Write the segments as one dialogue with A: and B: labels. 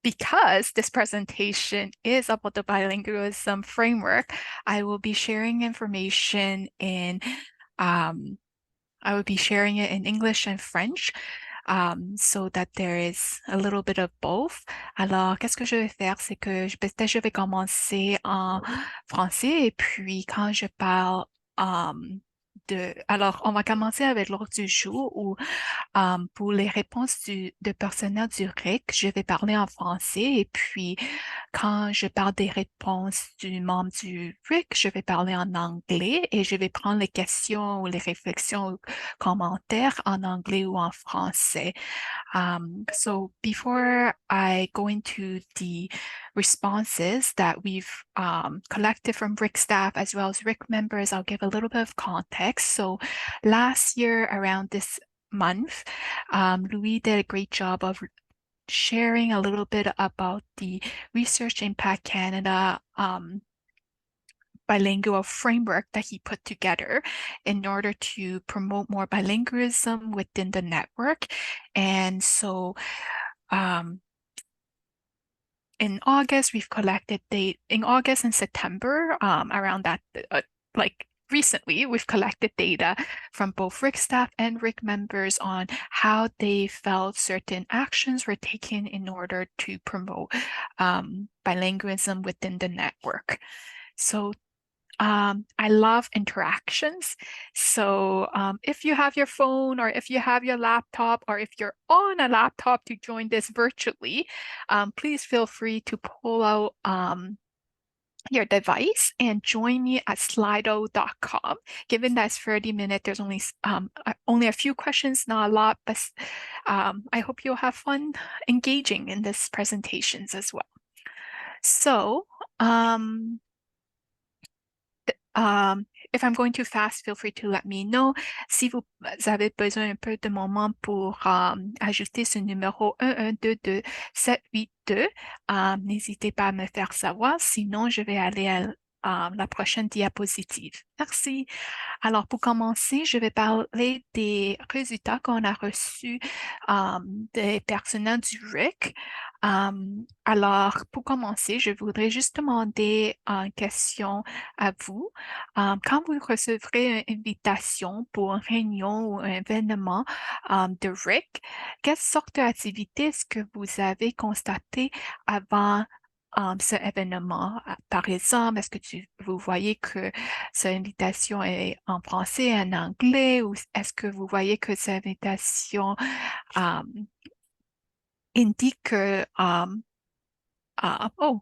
A: because this presentation is about the bilingualism framework, I will be sharing information in um, I will be sharing it in English and French, so that there is a little bit of both. Alors, qu'est-ce que je vais faire, c'est que peut-être je vais commencer en français et puis quand je parle alors, on va commencer avec l'ordre du jour où pour les réponses de partenaires du RIC, je vais parler en français et puis quand je parle des réponses du membre du RIC, je vais parler en anglais et je vais prendre les questions ou les réflexions ou commentaires en anglais ou en français. So before I go into the responses that we've collected from RIC staff as well as RIC members, I'll give a little bit of context. So last year around this month, Louis did a great job of sharing a little bit about the Research Impact Canada bilingual framework that he put together in order to promote more bilingualism within the network. And so in August, we've collected in August and September, around that, like recently, we've collected data from both RIC staff and RIC members on how they felt certain actions were taken in order to promote bilingualism within the network. So I love interactions. So if you have your phone or if you have your laptop or if you're on a laptop to join this virtually, please feel free to pull out your device and join me at slido.com. Given that it's 30 minutes, there's only a few questions, not a lot, but I hope you'll have fun engaging in these presentations as well. So if I'm going too fast, feel free to let me know. Si vous avez besoin un peu de moment pour ajouter ce numéro 1122782, n'hésitez pas à me faire savoir. Sinon, je vais aller à la prochaine diapositive. Merci. Alors, pour commencer, je vais parler des résultats qu'on a reçus des personnels du RIC. Alors, pour commencer, je voudrais juste demander une question à vous. Quand vous recevrez une invitation pour une réunion ou un événement de RIC, quelle sorte d'activité est-ce que vous avez constaté avant cet événement? Par exemple, est-ce que vous voyez que cette invitation est en français, en anglais, ou est-ce que vous voyez que cette invitation indique que oh,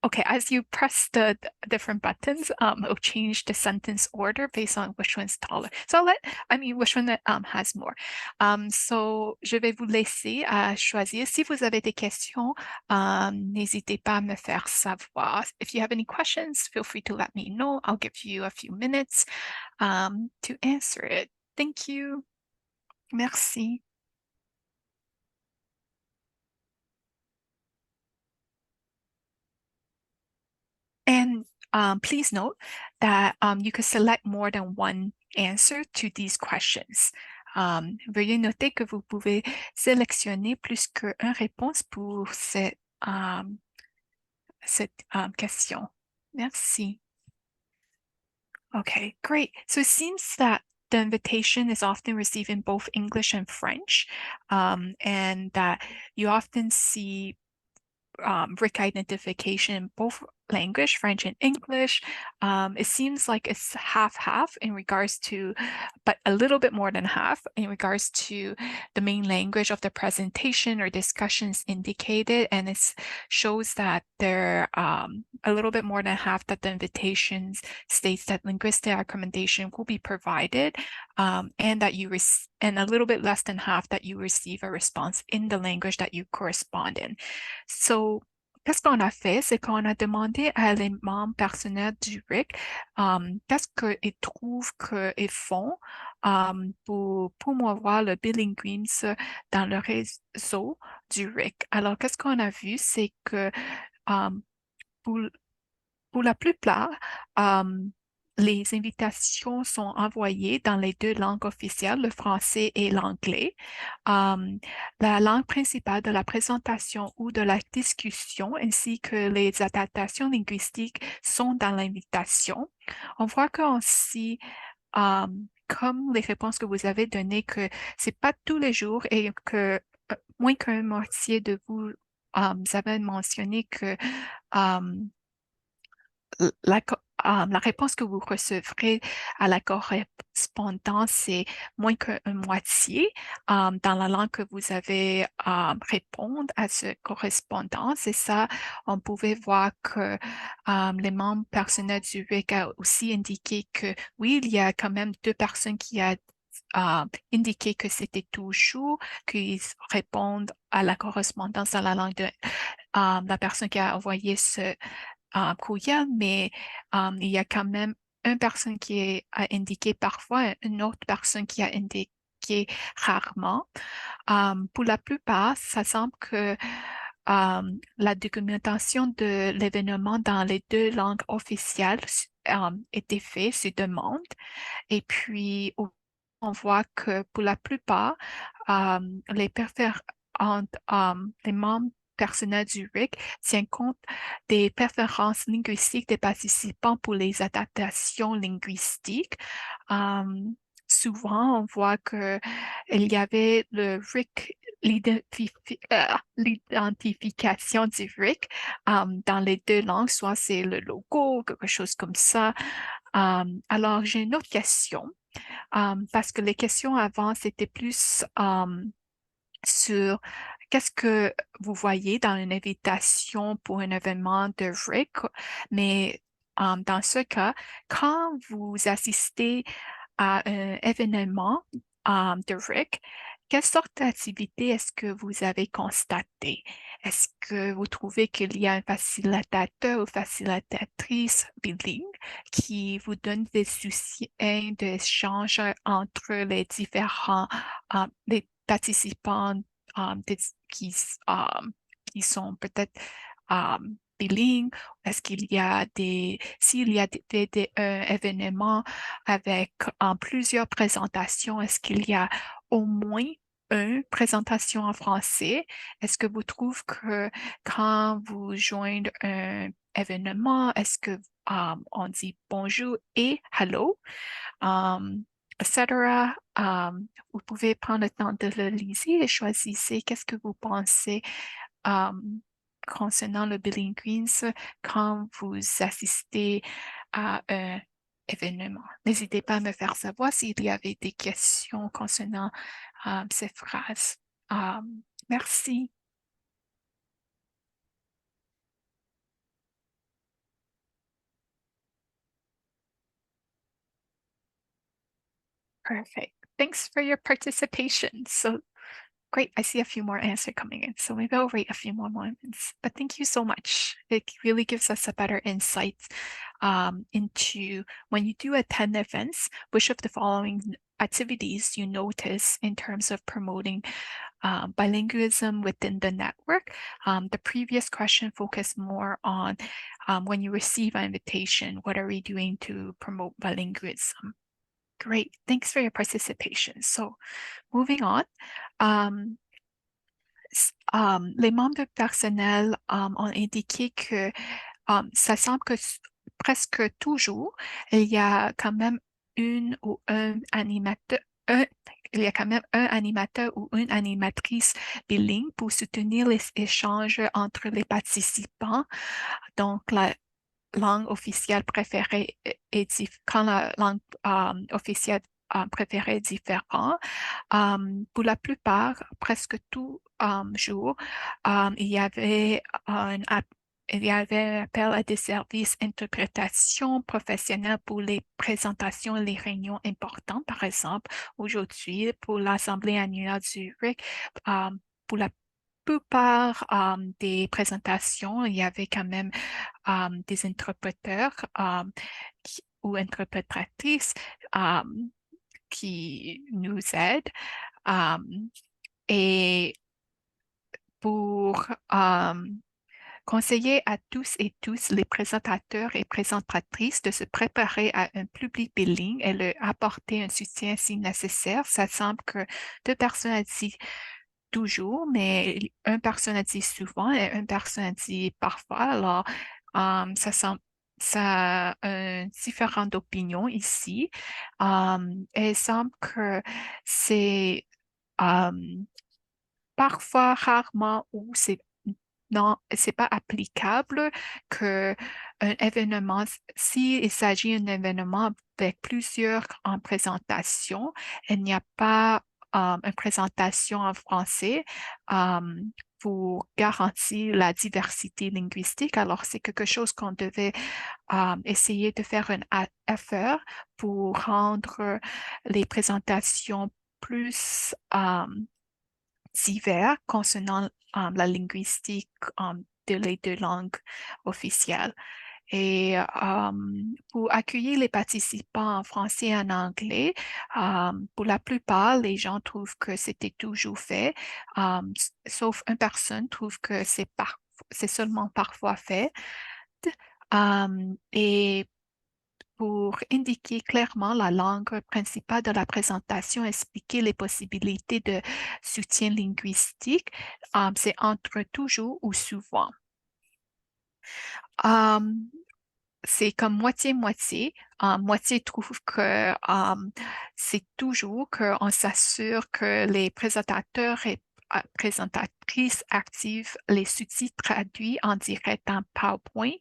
A: okay, as you press the different buttons, it'll change the sentence order based on which one's taller. So which one that has more. So je vais vous laisser choisir. Si vous avez des questions, n'hésitez pas à me faire savoir. If you have any questions, feel free to let me know. I'll give you a few minutes to answer it. Thank you. Merci. And please note that you could select more than one answer to these questions. Veuillez noter que vous pouvez sélectionner plus qu'une réponse pour cette question. Merci. Okay, great. So it seems that the invitation is often received in both English and French, and that you often see RIC identification in both language, French and English. It seems like it's half-half in regards to, but a little bit more than half in regards to the main language of the presentation or discussions indicated. And it shows that there a little bit more than half that the invitations states that linguistic accommodation will be provided, and that and a little bit less than half that you receive a response in the language that you correspond in. So, qu'est-ce qu'on a fait? C'est qu'on a demandé à les membres personnels du RIC qu'est-ce qu'ils trouvent qu'ils font pour promouvoir le bilinguisme dans le réseau du RIC. Alors, qu'est-ce qu'on a vu? C'est que pour la plupart, les invitations sont envoyées dans les deux langues officielles, le français et l'anglais. Euh, la langue principale de la présentation ou de la discussion, ainsi que les adaptations linguistiques sont dans l'invitation. On voit qu'ainsi, euh, comme les réponses que vous avez données, que c'est pas tous les jours et que moins qu'un moitié de vous, avez mentionné que euh, la réponse que vous recevrez à la correspondance, c'est moins qu'une moitié dans la langue que vous avez répondre à cette correspondance. Et ça, on pouvait voir que les membres personnels du RIC a aussi indiqué que oui, il y a quand même deux personnes qui a indiqué que c'était toujours qu'ils répondent à la correspondance dans la langue de la personne qui a envoyé ce courriel, mais il y a quand même une personne a indiqué parfois, une autre personne qui a indiqué rarement. Pour la plupart, ça semble que la documentation de l'événement dans les deux langues officielles était faite sur demande. Et puis, on voit que pour la plupart, euh, les les membres personnels du RIC tiennent compte des préférences linguistiques des participants pour les adaptations linguistiques. Euh, Souvent, on voit que il y avait le RIC, l'identification du RIC dans les deux langues, soit c'est le logo, quelque chose comme ça. Alors, j'ai une autre question, parce que les questions avant, c'était plus sur qu'est-ce que vous voyez dans une invitation pour un événement de RIC, mais dans ce cas, quand vous assistez à un événement de RIC, quelle sorte d'activité est-ce que vous avez constaté? Est-ce que vous trouvez qu'il y a un facilitateur ou facilitatrice bilingue qui vous donne des soutiens d'échange entre les participants qui, qui sont peut-être euh, bilingues? Est-ce qu'il y a s'il y a des événements avec plusieurs présentations, est-ce qu'il y a au moins une présentation en français? Est-ce que vous trouvez que quand vous joignez un événement, est-ce que on dit bonjour et hello, etc. Vous pouvez prendre le temps de le lire et choisissez qu'est-ce que vous pensez euh, concernant le bilinguisme quand vous assistez à un événement. N'hésitez pas à me faire savoir s'il y avait des questions concernant ces phrases. Euh, Merci. Perfect. Thanks for your participation. So great. I see a few more answers coming in. So maybe I'll wait a few more moments. But thank you so much. It really gives us a better insight into when you do attend events, which of the following activities you notice in terms of promoting bilingualism within the network. The previous question focused more on when you receive an invitation, what are we doing to promote bilingualism? Great. Thanks for your participation. So moving on. Um, les membres du personnel ont indiqué que ça semble que presque toujours, il y a quand même une ou un animateur, il y a quand même un animateur ou une animatrice bilingue pour soutenir les échanges entre les participants. Donc, la langue officielle préférée quand la langue officielle préférée est différente. Pour la plupart, presque tout jour, il y avait il y avait un appel à des services d'interprétation professionnelle pour les présentations et les réunions importantes. Par exemple, aujourd'hui, pour l'Assemblée annuelle du RIC, pour la plupart des présentations, il y avait quand même des interpréteurs ou interprétatrices qui nous aident. Et pour conseiller à tous les présentateurs et présentatrices de se préparer à un public bilingue et leur apporter un soutien si nécessaire. Ça semble que deux personnes ont dit toujours, mais une personne a dit souvent et une personne a dit parfois. Alors, ça semble, ça a différentes opinions ici. Et il semble que c'est euh, parfois, rarement, où c'est non, c'est pas applicable que un événement, s'il s'agit d'un événement avec plusieurs en présentation, il n'y a pas une présentation en français euh, pour garantir la diversité linguistique. Alors, c'est quelque chose qu'on devait essayer de faire un effort pour rendre les présentations plus divers concernant la linguistique de les deux langues officielles. Et pour accueillir les participants en français et en anglais, pour la plupart, les gens trouvent que c'était toujours fait, sauf une personne trouve que c'est seulement parfois fait. Et pour indiquer clairement la langue principale de la présentation, expliquer les possibilités de soutien linguistique, c'est entre toujours ou souvent. Euh, c'est comme moitié-moitié. Moitié trouve que c'est toujours qu'on s'assure que les présentateurs et présentatrices activent les sous-titres traduits en direct en PowerPoint,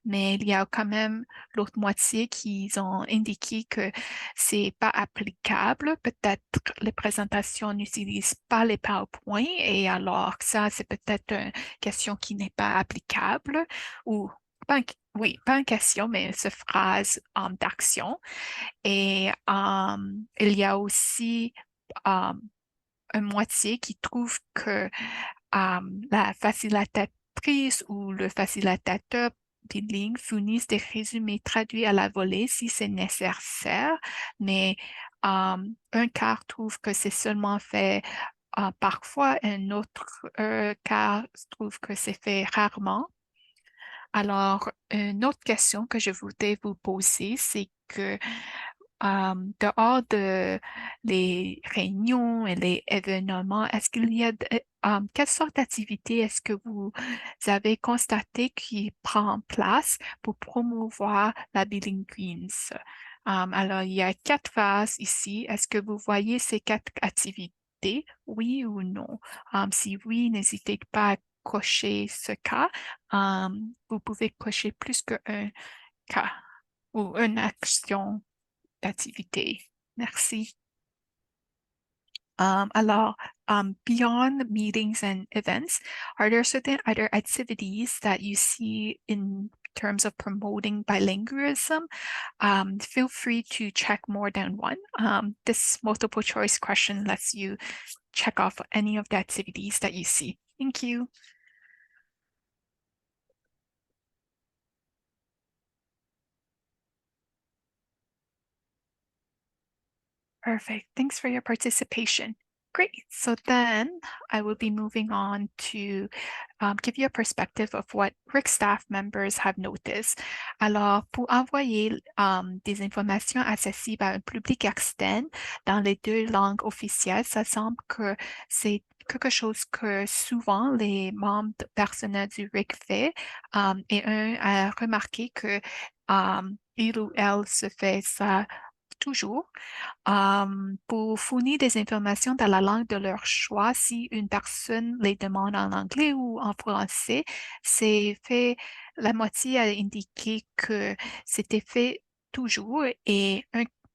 A: mais il y a quand même l'autre moitié qui ont indiqué que c'est pas applicable. Peut-être les présentations n'utilisent pas les PowerPoint et alors ça, c'est peut-être une question qui n'est pas applicable ou oui, pas une question, mais une phrase d'action. Et il y a aussi euh, une moitié qui trouve que la facilitatrice ou le facilitateur bilingue fournissent des résumés traduits à la volée si c'est nécessaire, mais un quart trouve que c'est seulement fait parfois, un autre quart trouve que c'est fait rarement. Alors, une autre question que je voudrais vous poser, c'est que dehors de les réunions et les événements, est-ce qu'il y a quelle sorte d'activité est-ce que vous avez constaté qui prend place pour promouvoir la bilinguisme? Alors, il y a quatre phases ici. Est-ce que vous voyez ces quatre activités? Oui ou non? Si oui, n'hésitez pas à cocher ce cas. Vous pouvez cocher plus qu'un cas ou une action d'activité. Merci. Alors, beyond meetings and events, are there certain other activities that you see in terms of promoting bilingualism? Feel free to check more than one. This multiple choice question lets you check off any of the activities that you see. Thank you. Perfect. Thanks for your participation. Great. So then I will be moving on to give you a perspective of what RIC staff members have noticed. Alors, pour envoyer des informations accessibles à un public externe dans les deux langues officielles, ça semble que c'est quelque chose que souvent les membres personnels du RIC fait. Et un a remarqué que il ou elle se fait ça toujours pour fournir des informations dans la langue de leur choix. Si une personne les demande en anglais ou en français, c'est fait, la moitié a indiqué que c'était fait toujours et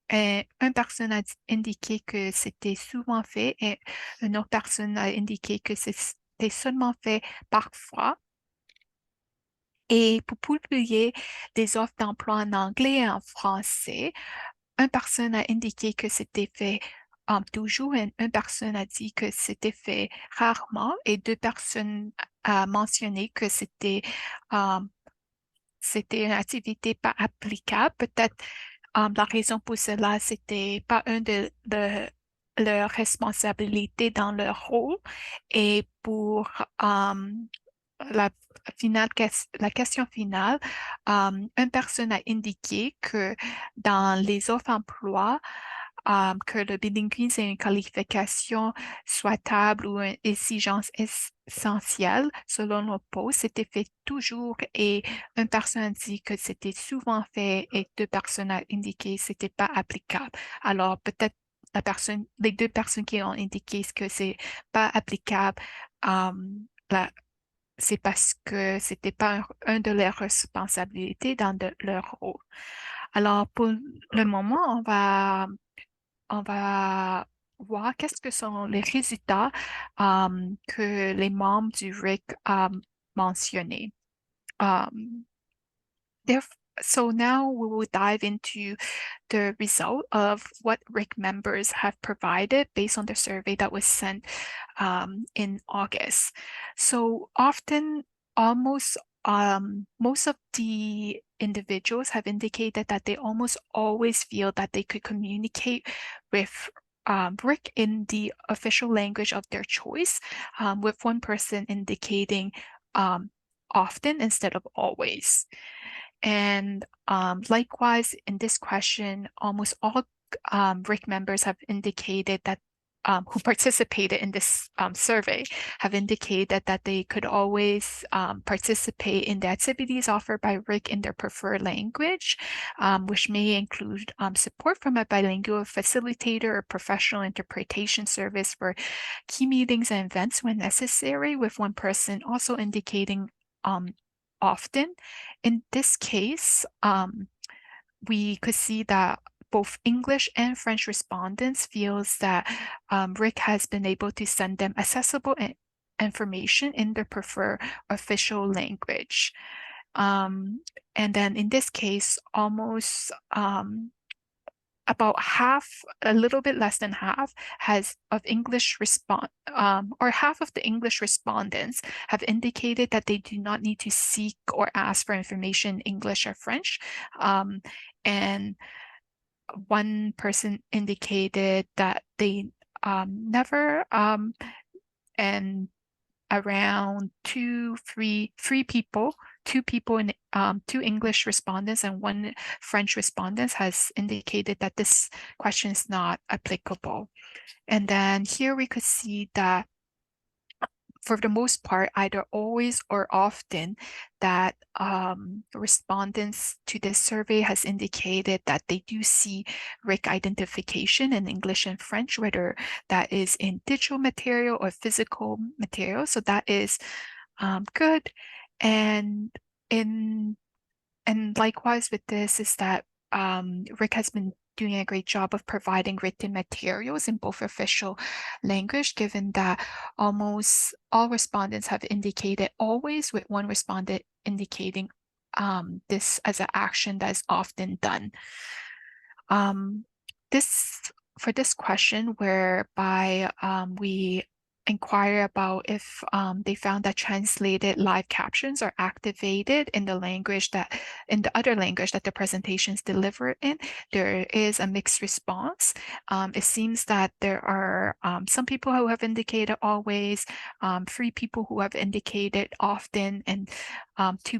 A: une personne a indiqué que c'était souvent fait et une autre personne a indiqué que c'était seulement fait parfois. Et pour publier des offres d'emploi en anglais et en français, une personne a indiqué que c'était fait toujours et une personne a dit que c'était fait rarement et deux personnes a mentionné que um, c'était une activité pas applicable. Peut-être la raison pour cela, c'était pas une de leurs responsabilités dans leur rôle et pour la la question finale, une personne a indiqué que dans les offres d'emploi, que le bilinguisme est une qualification souhaitable ou une exigence essentielle selon le poste. C'était fait toujours et une personne a dit que c'était souvent fait et deux personnes ont indiqué que c'était pas applicable. Alors peut-être les deux personnes qui ont indiqué que c'est pas applicable, euh, la- c'est parce que c'était pas un de leurs responsabilités dans leur rôle. Alors, pour le moment, on va voir qu'est-ce que sont les résultats que les membres du RIC mentionnés. Um, theref- so now we will dive into the result of what RIC members have provided based on the survey that was sent in August. So often, almost most of the individuals have indicated that they almost always feel that they could communicate with RIC in the official language of their choice, with one person indicating often instead of always. And likewise, in this question, almost all RIC members have indicated that who participated in this survey have indicated that they could always participate in the activities offered by RIC in their preferred language, which may include support from a bilingual facilitator or professional interpretation service for key meetings and events when necessary, with one person also indicating often. In this case, we could see that both English and French respondents feels that RIC has been able to send them accessible information in their preferred official language. And then in this case, almost about half, a little bit less than half, or half of the English respondents have indicated that they do not need to seek or ask for information in English or French. And one person indicated that they never, and around three people, two English respondents and one French respondent has indicated that this question is not applicable. And then here we could see that for the most part, either always or often, that respondents to this survey has indicated that they do see RIC identification in English and French, whether that is in digital material or physical material. So that is good. And in and likewise with this is that RIC has been doing a great job of providing written materials in both official language, given that almost all respondents have indicated always, with one respondent indicating this as an action that is often done. For this question, whereby we inquire about if they found that translated live captions are activated in the other language that the presentation is delivered in, there is a mixed response. It seems that there are some people who have indicated always, 3 people who have indicated often, and two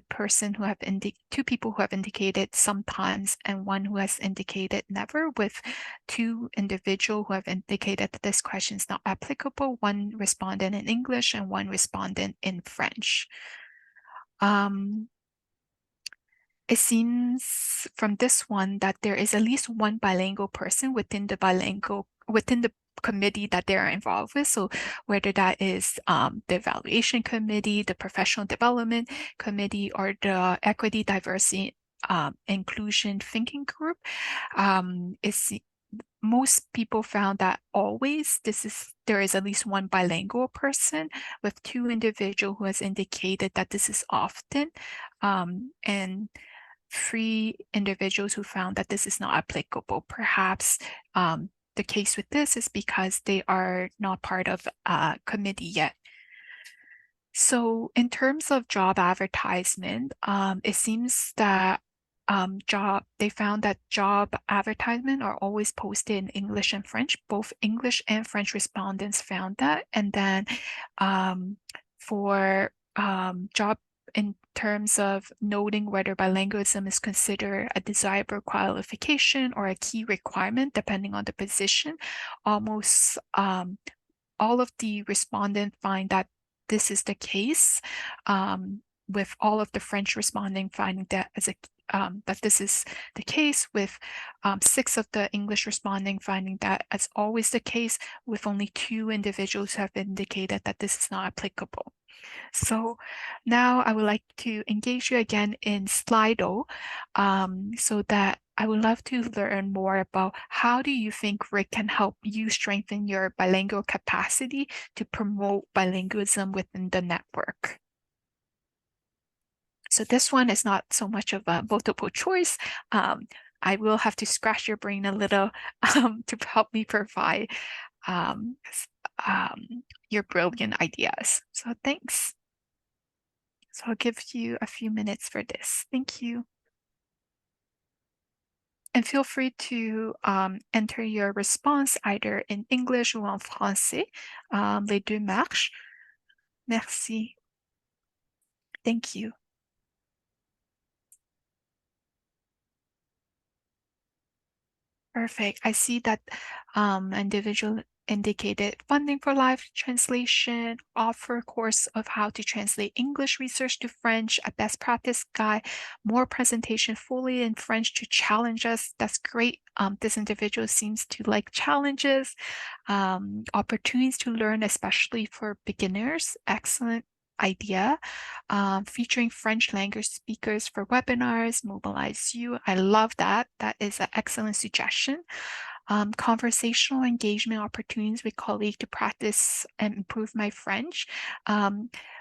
A: people who have indicated sometimes, and one who has indicated never, with 2 individuals who have indicated that this question is not applicable, one respondent in English and one respondent in French. It seems from this one that there is at least one bilingual person within the committee that they are involved with. So whether that is the evaluation committee, the professional development committee, or the equity, diversity, inclusion thinking group, most people found that always there is at least one bilingual person, with 2 individuals who has indicated that this is often, and 3 individuals who found that this is not applicable. Perhaps the case with this is because they are not part of a committee yet. So in terms of job advertisement, it seems that they found that job advertisement are always posted in English and French. Both English and French respondents found that. And then for job in terms of noting whether bilingualism is considered a desirable qualification or a key requirement, depending on the position. Almost all of the respondents find that this is the case, with all of the French responding finding that that this is the case, with 6 of the English responding finding that as always the case, with only 2 individuals who have indicated that this is not applicable. So now I would like to engage you again in Slido, so that I would love to learn more about how do you think RIC can help you strengthen your bilingual capacity to promote bilingualism within the network. So this one is not so much of a multiple choice. I will have to scratch your brain a little to help me provide um, your brilliant ideas. So thanks. So I'll give you a few minutes for this. Thank you. And feel free to enter your response either in English ou en français. Les deux marchent. Merci. Thank you. Perfect. I see that individual indicated funding for live translation, offer course of how to translate English research to French, a best practice guide, more presentation fully in French to challenge us. That's great. This individual seems to like challenges, opportunities to learn, especially for beginners. Excellent idea. Featuring French language speakers for webinars, Mobilize You. I love that. That is an excellent suggestion. Conversational engagement opportunities with colleagues to practice and improve my French.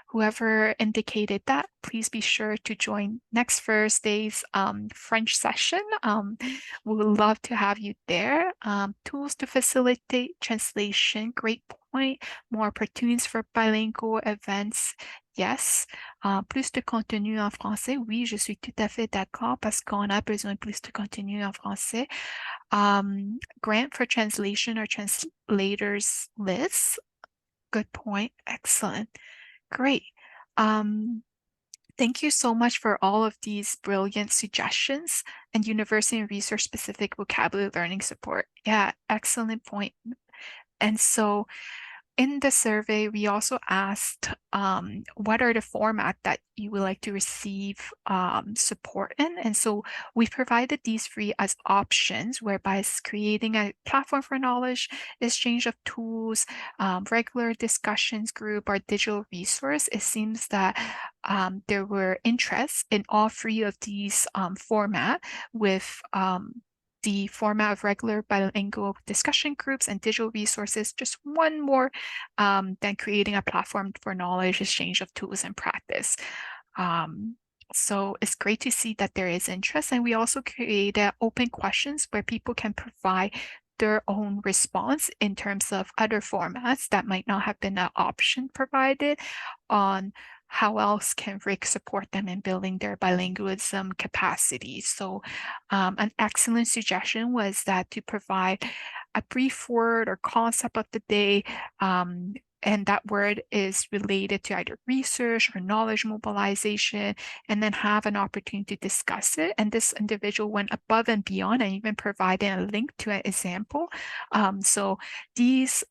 A: Whoever indicated that, please be sure to join next Thursday's French session. We would love to have you there. Tools to facilitate translation, great point. More opportunities for bilingual events. Yes. Plus de contenu en français. Oui, je suis tout à fait d'accord parce qu'on a besoin de plus de contenu en français. Grant for translation or translators lists. Good point. Excellent. Great. Thank you so much for all of these brilliant suggestions and university and research specific vocabulary learning support. Yeah, excellent point. And so in the survey, we also asked what are the format that you would like to receive support in. And so we provided these three as options, whereby it's creating a platform for knowledge, exchange of tools, regular discussions group, or digital resource. It seems that there were interests in all three of these format, with the format of regular bilingual discussion groups and digital resources, just one more than creating a platform for knowledge exchange of tools and practice. So it's great to see that there is interest, and we also created open questions where people can provide their own response in terms of other formats that might not have been an option provided on how else can RIC support them in building their bilingualism capacity. So an excellent suggestion was that to provide a brief word or concept of the day, and that word is related to either research or knowledge mobilization, and then have an opportunity to discuss it. And this individual went above and beyond and even provided a link to an example. So these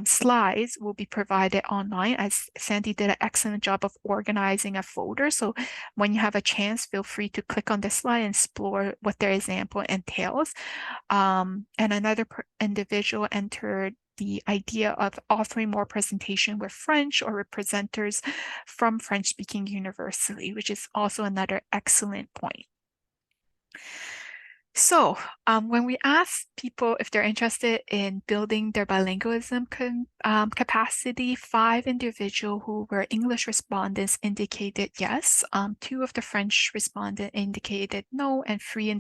A: slides will be provided online, as Sandy did an excellent job of organizing a folder. So when you have a chance, feel free to click on the slide and explore what their example entails. And another individual entered the idea of offering more presentation with French or representatives from French-speaking university, which is also another excellent point. So when we asked people if they're interested in building their bilingualism capacity, 5 individuals who were English respondents indicated yes. 2 of the French respondents indicated no, and 3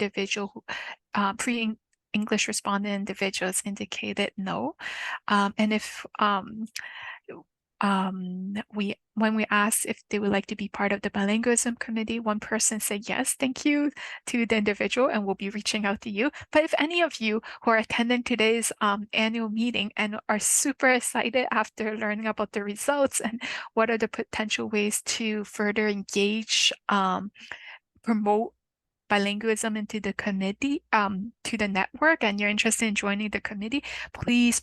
A: English respondent individuals indicated no. And if we when we asked if they would like to be part of the bilingualism committee, one person said yes, thank you to the individual, and we'll be reaching out to you. But if any of you who are attending today's annual meeting and are super excited after learning about the results and what are the potential ways to further engage, promote bilingualism into the committee, to the network, and you're interested in joining the committee, please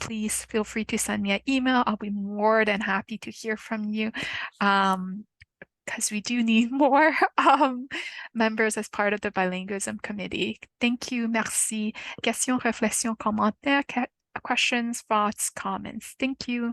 A: feel free to send me an email. I'll be more than happy to hear from you, because we do need more members as part of the bilingualism committee. Thank you, merci. Questions, réflexions, commentaires, questions, thoughts, comments. Thank you.